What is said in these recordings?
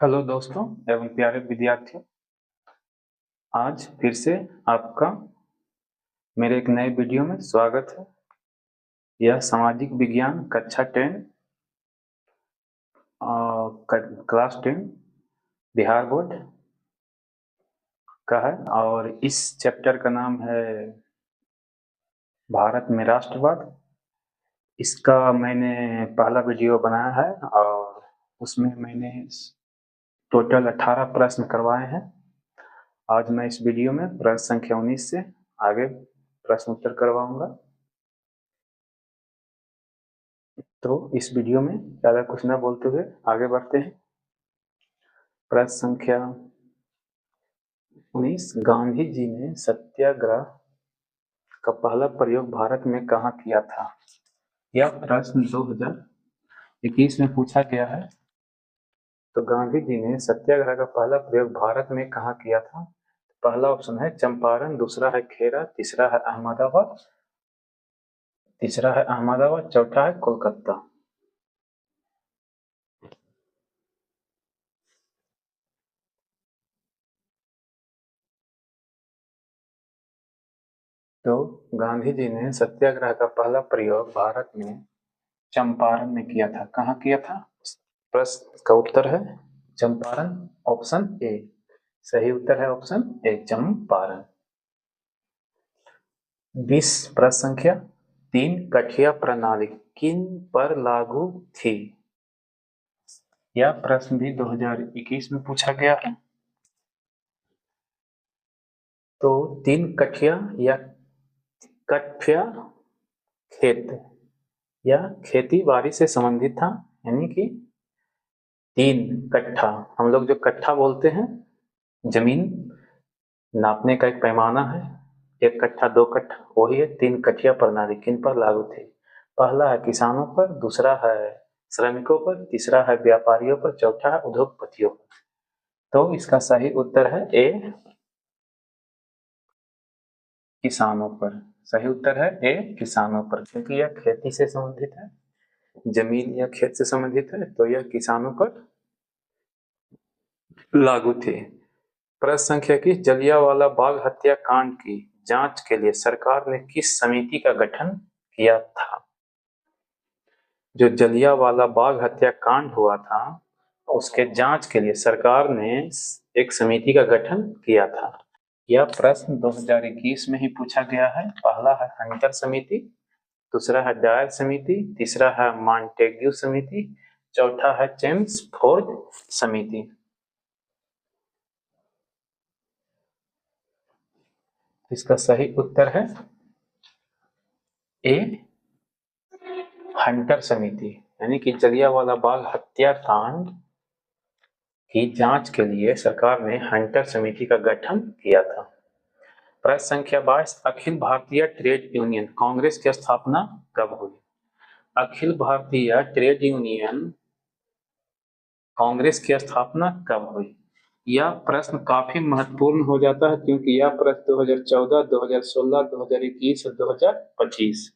Hello दोस्तों एवं प्यारे विद्यार्थियों। आज फिर से आपका मेरे एक नए वीडियो में स्वागत है। यह सामाजिक विज्ञान कक्षा 10 क्लास 10 बिहार बोर्ड का है और इस चैप्टर का नाम है भारत में राष्ट्रवाद। इसका मैंने पहला वीडियो बनाया है और उसमें मैंने टोटल 18 प्रश्न करवाए हैं। आज मैं इस वीडियो में प्रश्न संख्या 19 से आगे प्रश्न उत्तर करवाऊंगा। तो इस वीडियो में ज़्यादा कुछ ना बोलते हुए आगे बढ़ते हैं। प्रश्न संख्या 19, गांधी जी ने सत्याग्रह का पहला प्रयोग भारत में कहाँ किया था? यह प्रश्न 2021 में पूछा गया है। तो गांधी जी ने सत्याग्रह का पहला प्रयोग भारत में कहाँ किया था? पहला ऑप्शन है चंपारण, दूसरा है खेड़ा, तीसरा है अहमदाबाद, चौथा है कोलकाता। तो गांधी जी ने सत्याग्रह का पहला प्रयोग भारत में चंपारण में किया था। कहाँ किया था? प्रश्न का उत्तर है चंपारण, ऑप्शन ए। सही उत्तर है ऑप्शन ए, चंपारण। 20, प्रश्न संख्या 3, कठिया प्रणाली किन पर लागू थी? यह प्रश्न भी 2021 में पूछा गया है। तो 3 कठिया या कठ्या खेत या खेती बाड़ी से संबंधित था, यानी कि 3 कट्ठा। हम लोग जो कट्ठा बोलते हैं, जमीन नापने का एक पैमाना है, 1 कट्ठा 2 कट्ठा, वही है 3 कठिया प्रणाली किन पर लागू थी? पहला है किसानों पर, दूसरा है श्रमिकों पर, तीसरा है व्यापारियों पर, चौथा है उद्योगपतियों पर। तो इसका सही उत्तर है ए, किसानों पर। सही उत्तर है ए, किसानों पर, क्योंकि यह खेती से संबंधित है, जमीन या खेत से संबंधित है, तो यह किसानों पर लागू थे। प्रश्न संख्या की, जलियांवाला बाग हत्याकांड की जांच के लिए सरकार ने किस समिति का गठन किया था? जो जलियांवाला बाग हत्याकांड हुआ था, उसके जांच के लिए सरकार ने एक समिति का गठन किया था। यह प्रश्न 2021 में ही पूछा गया है। पहला है हंटर समिति, दूसरा है डायर समिति, तीसरा है मॉन्टेग्यू समिति, चौथा है चेम्सफोर्ड समिति। इसका सही उत्तर है ए, हंटर समिति, यानी कि जलियांवाला बाग हत्याकांड की जांच के लिए सरकार ने हंटर समिति का गठन किया था। प्रश्न संख्या 22, अखिल भारतीय ट्रेड यूनियन कांग्रेस की स्थापना कब हुई? अखिल भारतीय ट्रेड यूनियन कांग्रेस की स्थापना कब हुई? यह प्रश्न काफी महत्वपूर्ण हो जाता है, क्योंकि यह प्रश्न 2014, 2016, 2021 और 2025,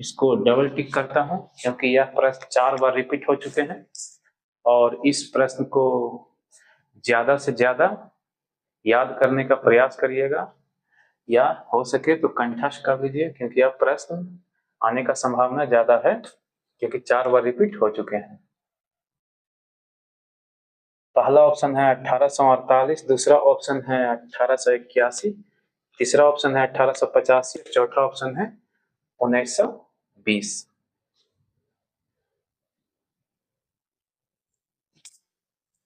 इसको डबल टिक करता हूं, क्योंकि यह प्रश्न 4 बार रिपीट हो चुके हैं और इस प्रश्न को ज्यादा से ज्यादा याद करने का प्रयास करिएगा, या हो सके तो कंठस्थ कर लीजिए, क्योंकि यह प्रश्न आने का संभावना ज्यादा है, क्योंकि 4 बार रिपीट हो चुके हैं। पहला ऑप्शन है 1848, दूसरा ऑप्शन है 1881, तीसरा ऑप्शन है 1885, चौथा ऑप्शन है 1920।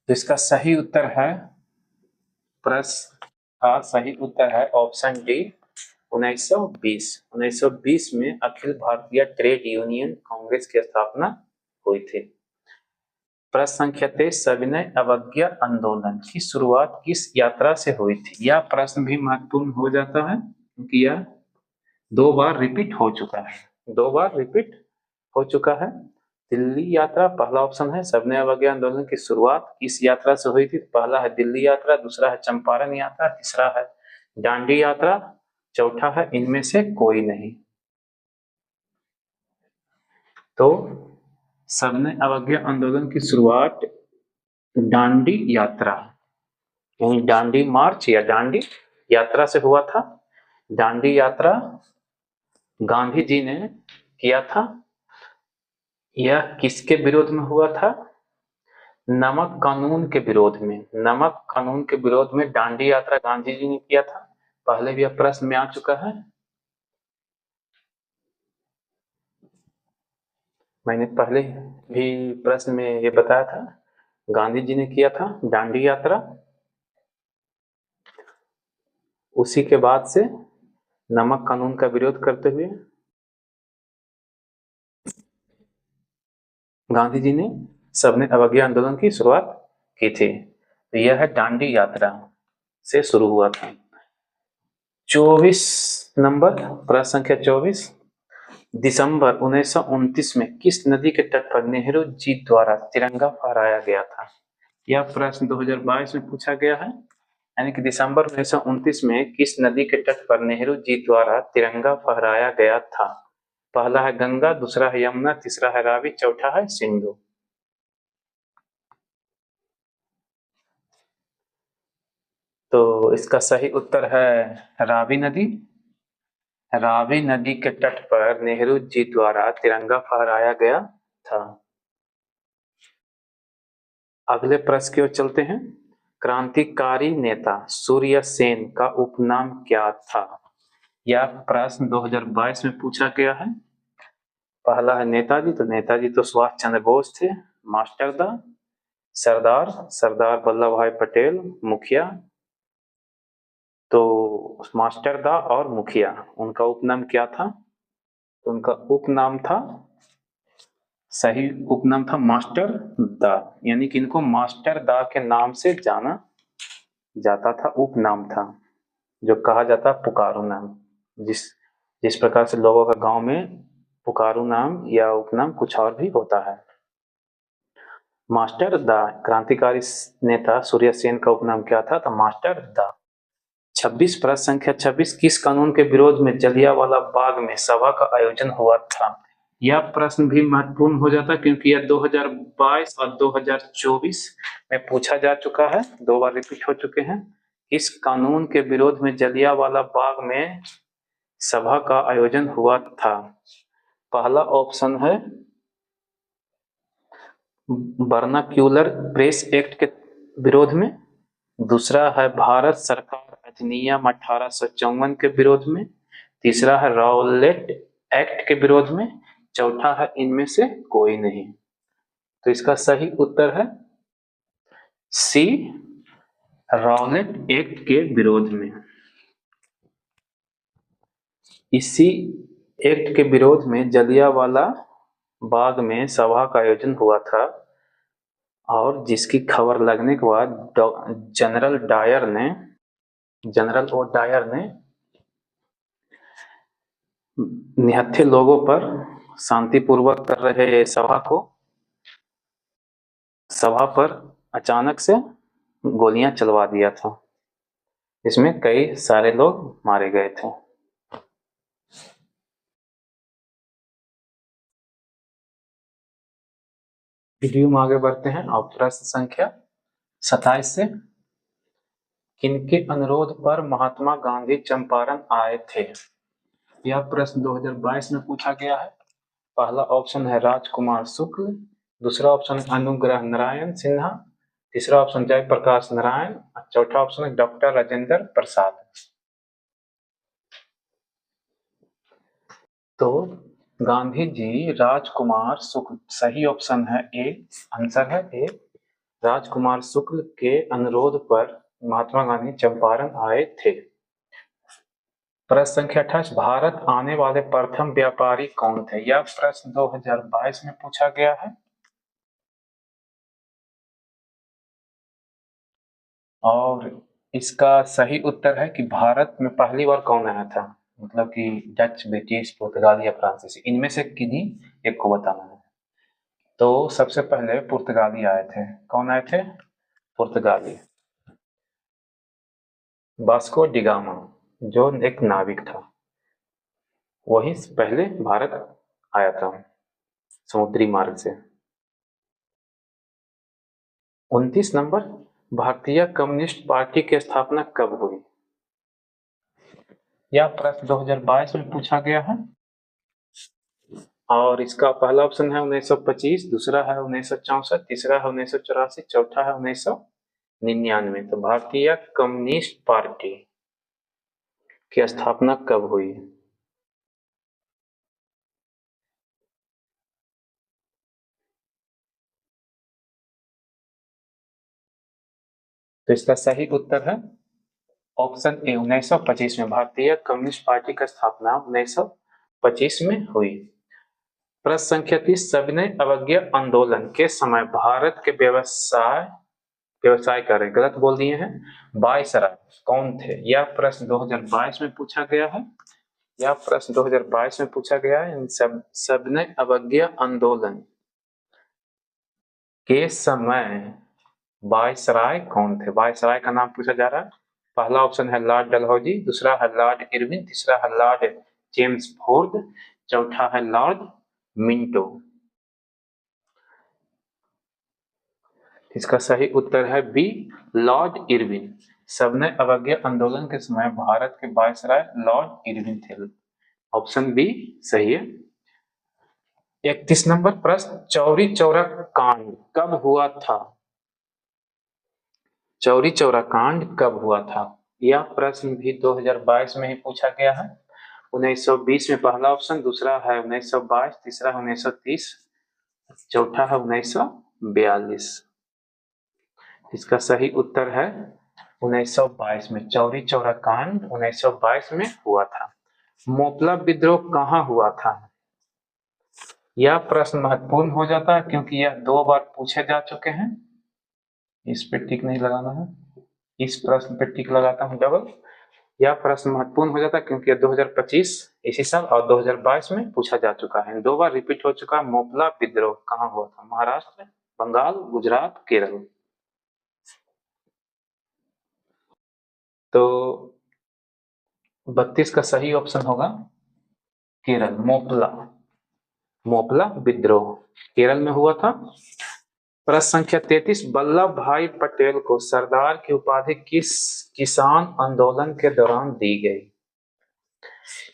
तो इसका सही उत्तर है, प्रश्न का सही उत्तर है ऑप्शन डी, 1920। 1920 में अखिल भारतीय ट्रेड यूनियन कांग्रेस की स्थापना हुई थी। प्रश्न संख्या 23, सविनय अवज्ञा आंदोलन की शुरुआत किस यात्रा से हुई थी? यह प्रश्न भी महत्वपूर्ण हो जाता है, क्योंकि यह 2 बार रिपीट हो चुका है। 2 बार रिपीट हो चुका है। दिल्ली यात्रा पहला ऑप्शन है। सविनय अवज्ञा आंदोलन की शुरुआत किस यात्रा से हुई थी? पहला है दिल्ली यात्रा, दूसरा है चंपारण यात्रा, तीसरा है दांडी यात्रा, चौथा है इनमें से कोई नहीं। तो सविनय अवज्ञा आंदोलन की शुरुआत दांडी यात्रा, यानी दांडी मार्च या दांडी यात्रा से हुआ था। दांडी यात्रा गांधी जी ने किया था। यह किसके विरोध में हुआ था? नमक कानून के विरोध में। नमक कानून के विरोध में दांडी यात्रा गांधी जी ने किया था। पहले भी यह प्रश्न में आ चुका है। मैंने पहले भी प्रश्न में ये बताया था, गांधी जी ने किया था दांडी यात्रा। उसी के बाद से नमक कानून का विरोध करते हुए गांधी जी ने सबने अवज्ञा आंदोलन की शुरुआत की थी। तो यह है दांडी यात्रा से शुरू हुआ था। 24 नंबर, प्रश्न संख्या 24, दिसंबर 1929 में किस नदी के तट पर नेहरू जी द्वारा तिरंगा फहराया गया था? यह प्रश्न 2022 में पूछा गया है। यानी कि दिसंबर 1929 में किस नदी के तट पर नेहरू जी द्वारा तिरंगा फहराया गया था? पहला है गंगा, दूसरा है यमुना, तीसरा है रावी, चौथा है सिंधु। तो इसका सही उत्तर है रावी नदी। रावी नदी के तट पर नेहरू जी द्वारा तिरंगा फहराया गया था। अगले प्रश्न की ओर चलते हैं। क्रांतिकारी नेता सूर्य सेन का उपनाम क्या था? यह प्रश्न 2022 में पूछा गया है। पहला है नेताजी, तो नेताजी तो सुभाष चंद्र बोस थे। मास्टरदा, सरदार, सरदार वल्लभ भाई पटेल, मुखिया, तो मास्टरदा और मुखिया, उनका उपनाम क्या था? तो उनका उपनाम था, सही उपनाम था मास्टर दा, यानी कि इनको मास्टर दा के नाम से जाना जाता था। उपनाम था जो कहा जाता पुकारू नाम। जिस जिस प्रकार से लोगों का गांव में पुकारू नाम या उपनाम कुछ और भी होता है। मास्टर दा, क्रांतिकारी नेता सूर्य सेन का उपनाम क्या था? तो मास्टर दा। 26, प्रश्न संख्या 26, किस कानून के विरोध में जलियांवाला बाग में सभा का आयोजन हुआ था? यह प्रश्न भी महत्वपूर्ण हो जाता है क्योंकि यह 2022 और 2024 में पूछा जा चुका है, 2 बार रिपीट हो चुके हैं। इस कानून के विरोध में जलियांवाला बाग में सभा का आयोजन हुआ था। पहला ऑप्शन है वर्नाक्यूलर प्रेस एक्ट के विरोध में, दूसरा है भारत सरकार अधिनियम 1854 के विरोध में, तीसरा है राउलेट एक्ट के विरोध में, चौथा है इनमें से कोई नहीं। तो इसका सही उत्तर है सी, राउलेट एक्ट के विरोध में। इसी एक्ट के विरोध में जलियांवाला बाग में सभा का आयोजन हुआ था और जिसकी खबर लगने के बाद जनरल ओ डायर ने निहत्थे लोगों पर शांतिपूर्वक कर रहे सभा पर अचानक से गोलियां चलवा दिया था। इसमें कई सारे लोग मारे गए थे। वीडियो में आगे बढ़ते हैं और प्रश्न संख्या 27 से, किनके अनुरोध पर महात्मा गांधी चंपारण आए थे? यह प्रश्न 2022 में पूछा गया है। पहला ऑप्शन है राजकुमार शुक्ल, दूसरा ऑप्शन है अनुग्रह नारायण सिन्हा, तीसरा ऑप्शन जयप्रकाश नारायण, चौथा ऑप्शन है डॉक्टर राजेंद्र प्रसाद। तो गांधी जी राजकुमार शुक्ल, सही ऑप्शन है ए, आंसर है ए, राजकुमार शुक्ल के अनुरोध पर महात्मा गांधी चंपारण आए थे। प्रश्न संख्या 28, भारत आने वाले प्रथम व्यापारी कौन थे? यह प्रश्न 2022 में पूछा गया है और इसका सही उत्तर है कि भारत में पहली बार कौन आया था, मतलब कि डच, ब्रिटिश, पुर्तगाली या फ्रांसीसी, इनमें से किन्हीं एक को बताना है। तो सबसे पहले पुर्तगाली आए थे। कौन आए थे? पुर्तगाली। वास्को डिगामा, जो एक नाविक था, वही पहले भारत आया था समुद्री मार्ग से। 29 नंबर, भारतीय कम्युनिस्ट पार्टी की स्थापना कब हुई? यह प्रश्न 2022 में पूछा गया है और इसका पहला ऑप्शन है 1925, दूसरा है 1964, तीसरा है 1984, चौथा है 1999। तो भारतीय कम्युनिस्ट पार्टी की स्थापना कब हुई? तो इसका सही उत्तर है ऑप्शन ए 1925 में। भारतीय कम्युनिस्ट पार्टी की स्थापना 1925 में हुई। प्रश्न संख्या 30, सविनय अवज्ञा आंदोलन के समय भारत के व्यवसाय कर रहे गलत बोल दिए हैं, वायसराय कौन थे? यह प्रश्न 2022 में पूछा गया है। यह प्रश्न 2022 में पूछा गया है। सविनय अवज्ञा आंदोलन के समय वायसराय कौन थे? वायसराय का नाम पूछा जा रहा है। पहला ऑप्शन है लॉर्ड डलहौजी, दूसरा है लॉर्ड इरविन, तीसरा है लॉर्ड चेम्सफोर्ड, चौथा है लॉर्ड मिंटो। इसका सही उत्तर है बी, लॉर्ड इरविन। सविनय अवज्ञा आंदोलन के समय भारत के वायसराय लॉर्ड इरविन थे। ऑप्शन बी सही है। 31 नंबर प्रश्न, चौरी चौरा कांड कब हुआ था? चौरी चौरा कांड कब हुआ था? यह प्रश्न भी 2022 में ही पूछा गया है। 1920 में पहला ऑप्शन, दूसरा है 1922, तीसरा है 1930, चौथा है 1942। इसका सही उत्तर है 1922 में। चौरी चौरा कांड 1922 में हुआ था। मोपला विद्रोह कहाँ हुआ था? यह प्रश्न महत्वपूर्ण हो जाता है क्योंकि यह 2 बार पूछे जा चुके हैं। इस पे टिक नहीं लगाना है, इस प्रश्न पे टिक लगाता हूं डबल। यह प्रश्न महत्वपूर्ण हो जाता है क्योंकि 2025 इसी साल और 2022 में पूछा जा चुका है। 2 बार रिपीट हो चुका है। मोपला विद्रोह कहाँ हुआ था? महाराष्ट्र, बंगाल, गुजरात, केरल। तो 32 का सही ऑप्शन होगा केरल। मोपला विद्रोह केरल में हुआ था। प्रश्न संख्या 33, वल्लभ भाई पटेल को सरदार की उपाधि किस किसान आंदोलन के दौरान दी गई?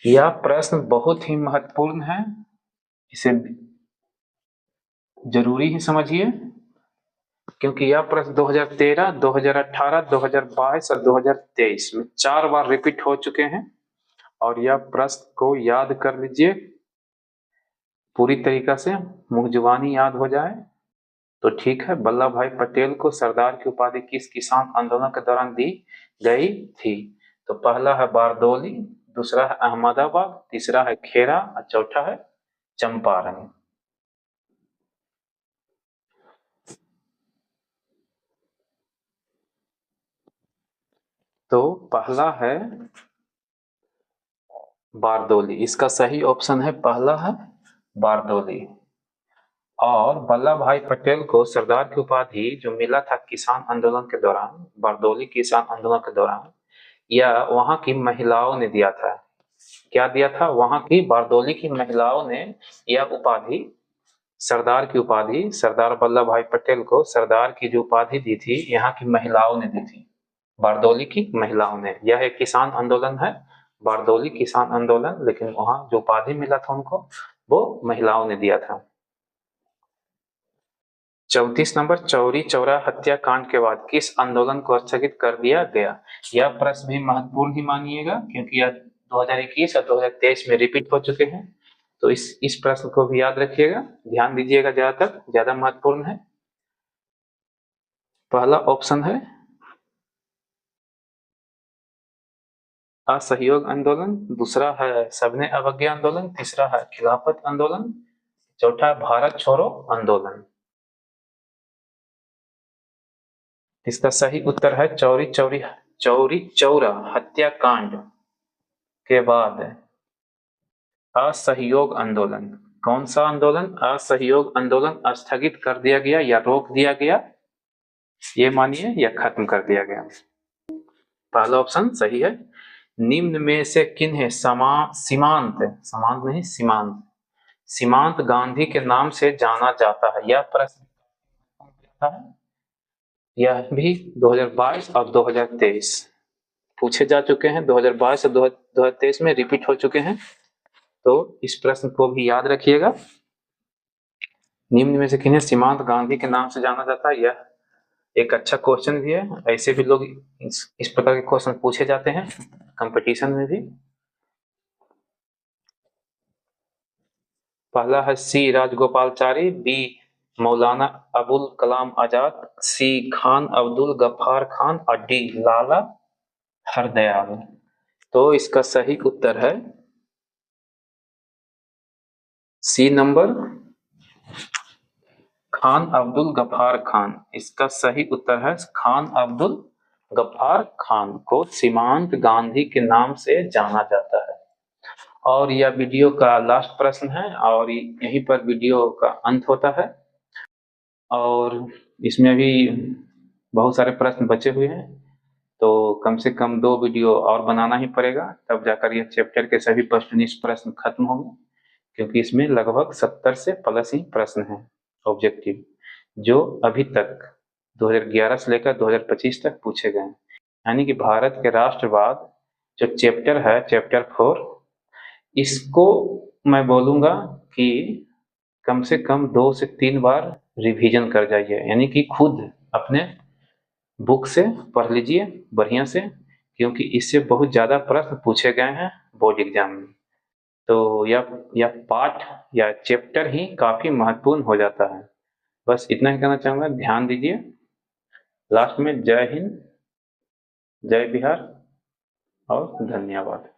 यह प्रश्न बहुत ही महत्वपूर्ण है, इसे जरूरी ही समझिए क्योंकि यह प्रश्न 2013, 2018, 2022 और 2023 में 4 बार रिपीट हो चुके हैं और यह प्रश्न को याद कर लीजिए पूरी तरीका से, मुंह जुबानी याद हो जाए तो ठीक है। वल्लभ भाई पटेल को सरदार की उपाधि किस किसान आंदोलन के दौरान दी गई थी? तो पहला है बारदौली, दूसरा है अहमदाबाद, तीसरा है खेड़ा और चौथा है चंपारण। तो पहला है बारदौली, इसका सही ऑप्शन है पहला है बारदौली। और वल्लभ भाई पटेल को सरदार की उपाधि जो मिला था किसान आंदोलन के दौरान, बारदौली किसान आंदोलन के दौरान, यह वहां की महिलाओं ने दिया था। क्या दिया था? वहां की बारदौली की महिलाओं ने यह उपाधि, सरदार की उपाधि, सरदार वल्लभ भाई पटेल को सरदार की जो उपाधि दी थी यहाँ की महिलाओं ने दी थी, बारदौली की महिलाओं ने। यह एक किसान आंदोलन है, बारदौली किसान आंदोलन, लेकिन वहां जो उपाधि मिला था उनको वो महिलाओं ने दिया था। 34 नंबर, चौरी चौरा हत्याकांड के बाद किस आंदोलन को स्थगित कर दिया गया? यह प्रश्न भी महत्वपूर्ण ही मानिएगा क्योंकि यह 2021 और 2023 में रिपीट हो चुके हैं। तो इस प्रश्न को भी याद रखिएगा, ध्यान दीजिएगा, ज्यादा महत्वपूर्ण है। पहला ऑप्शन है असहयोग आंदोलन, दूसरा है सविनय अवज्ञा आंदोलन, तीसरा है खिलाफत आंदोलन, चौथा है भारत छोड़ो आंदोलन। इसका सही उत्तर है चौरी चौरा हत्याकांड के बाद असहयोग आंदोलन। कौन सा आंदोलन? असहयोग आंदोलन स्थगित कर दिया गया या रोक दिया गया, ये मानिए, या खत्म कर दिया गया। पहला ऑप्शन सही है। निम्न में से किन्हें सीमांत गांधी के नाम से जाना जाता है? यह प्रश्न है यह भी 2022 और 2023 पूछे जा चुके हैं। 2022 और 2023 में रिपीट हो चुके हैं, तो इस प्रश्न को भी याद रखिएगा। निम्न में से किन्हें सीमांत गांधी के नाम से जाना जाता है? यह एक अच्छा क्वेश्चन भी है। ऐसे भी लोग इस प्रकार के क्वेश्चन पूछे जाते हैं कंपटीशन में भी। पहला है सी राजगोपालचारी, बी मौलाना अबुल कलाम आजाद, सी खान अब्दुल गफ्फार खान और डी लाला हरदयाल। तो इसका सही उत्तर है सी नंबर, खान अब्दुल गफ्फार खान। इसका सही उत्तर है खान अब्दुल गफ्फार खान को सीमांत गांधी के नाम से जाना जाता है। और यह वीडियो का लास्ट प्रश्न है और यहीं पर वीडियो का अंत होता है। और इसमें भी बहुत सारे प्रश्न बचे हुए हैं, तो कम से कम 2 वीडियो और बनाना ही पड़ेगा, तब जाकर यह चैप्टर के सभी वस्तुनिष्ठ प्रश्न खत्म होंगे। क्योंकि इसमें लगभग 70 से प्लस ही प्रश्न हैं ऑब्जेक्टिव, जो अभी तक 2011 से लेकर 2025 तक पूछे गए हैं। यानी कि भारत के राष्ट्रवाद जो चैप्टर है, चैप्टर 4, इसको मैं बोलूँगा कि कम से कम 2 से 3 बार रिवीजन कर जाइए। यानी कि खुद अपने बुक से पढ़ लीजिए बढ़िया से, क्योंकि इससे बहुत ज़्यादा प्रश्न पूछे गए हैं बोर्ड एग्जाम में। तो यह पार्ट या चैप्टर ही काफ़ी महत्वपूर्ण हो जाता है। बस इतना ही कहना चाहूँगा, ध्यान दीजिए। लास्ट में जय हिंद, जय बिहार और धन्यवाद।